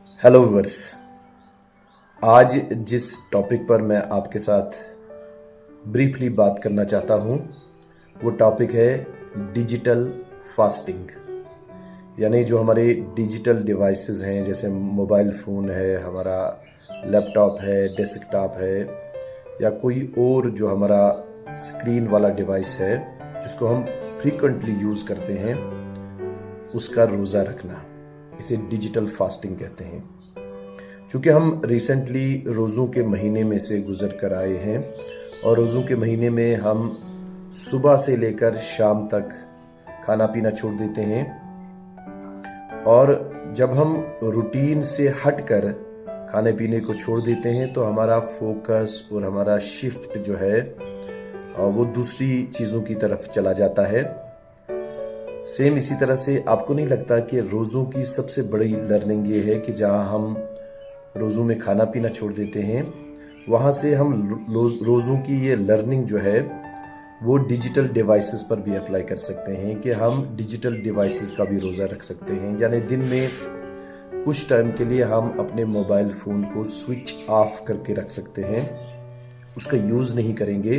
Hello viewers. आज जिस topic पर मैं आपके साथ ब्रीफली बात करना चाहता हूँ वो टॉपिक है डिजिटल फास्टिंग। यानी जो हमारे डिजिटल डिवाइसेस हैं, जैसे मोबाइल फ़ोन है, हमारा लैपटॉप है, डेस्कटॉप है, या कोई और जो हमारा स्क्रीन वाला डिवाइस है जिसको हम फ्रीक्वेंटली यूज़ करते हैं, उसका रोज़ा रखना, इसे डिजिटल फास्टिंग कहते हैं। चूँकि हम रिसेंटली रोज़ों के महीने में से गुज़र कर आए हैं और रोज़ों के महीने में हम सुबह से लेकर शाम तक खाना पीना छोड़ देते हैं, और जब हम रूटीन से हटकर खाने पीने को छोड़ देते हैं तो हमारा फोकस और हमारा शिफ्ट जो है वो दूसरी चीज़ों की तरफ चला जाता है। सेम इसी तरह से आपको नहीं लगता कि रोज़ों की सबसे बड़ी लर्निंग ये है कि जहाँ हम रोज़ों में खाना पीना छोड़ देते हैं, वहाँ से हम रोज़ों की ये लर्निंग जो है वो डिजिटल डिवाइसेस पर भी अप्लाई कर सकते हैं कि हम डिजिटल डिवाइसेस का भी रोज़ा रख सकते हैं। यानी दिन में कुछ टाइम के लिए हम अपने मोबाइल फ़ोन को स्विच ऑफ करके रख सकते हैं, उसका यूज़ नहीं करेंगे।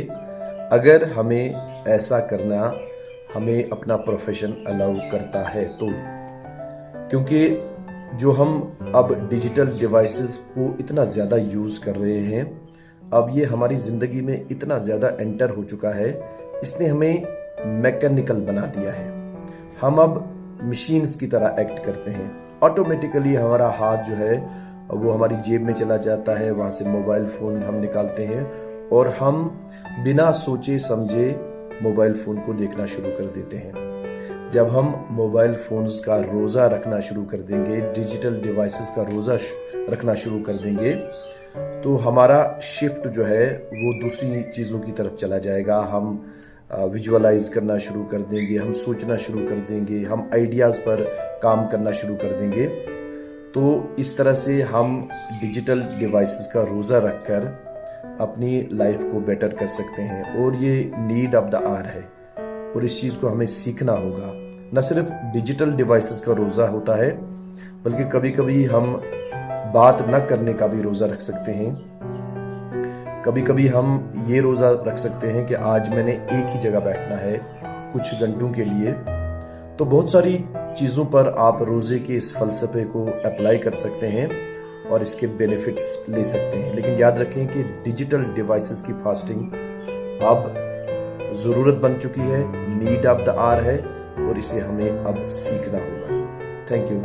अगर हमें ऐसा करना हमें अपना प्रोफेशन अलाउ करता है तो, क्योंकि जो हम अब डिजिटल डिवाइसेस को इतना ज़्यादा यूज़ कर रहे हैं, अब ये हमारी ज़िंदगी में इतना ज़्यादा एंटर हो चुका है, इसने हमें मैकेनिकल बना दिया है। हम अब मशीन्स की तरह एक्ट करते हैं। ऑटोमेटिकली हमारा हाथ जो है वो हमारी जेब में चला जाता है, वहाँ से मोबाइल फ़ोन हम निकालते हैं और हम बिना सोचे समझे मोबाइल फ़ोन को देखना शुरू कर देते हैं। जब हम मोबाइल फ़ोन्स का रोज़ा रखना शुरू कर देंगे, डिजिटल डिवाइसेस का रोज़ा रखना शुरू कर देंगे, तो हमारा शिफ्ट जो है वो दूसरी चीज़ों की तरफ चला जाएगा। हम विजुअलाइज करना शुरू कर देंगे, हम सोचना शुरू कर देंगे, हम आइडियाज़ पर काम करना शुरू कर देंगे। तो इस तरह से हम डिजिटल डिवाइसेस का रोज़ा रखकर अपनी लाइफ को बेटर कर सकते हैं, और ये नीड ऑफ द आवर है और इस चीज़ को हमें सीखना होगा। न सिर्फ डिजिटल डिवाइसेस का रोज़ा होता है, बल्कि कभी कभी हम बात न करने का भी रोज़ा रख सकते हैं। कभी कभी हम ये रोज़ा रख सकते हैं कि आज मैंने एक ही जगह बैठना है कुछ घंटों के लिए। तो बहुत सारी चीज़ों पर आप रोज़े के इस फ़लसफ़े को अप्लाई कर सकते हैं और इसके बेनिफिट्स ले सकते हैं। लेकिन याद रखें कि डिजिटल डिवाइसेस की फास्टिंग अब ज़रूरत बन चुकी है, नीड ऑफ द आवर है, और इसे हमें अब सीखना होगा। Thank you.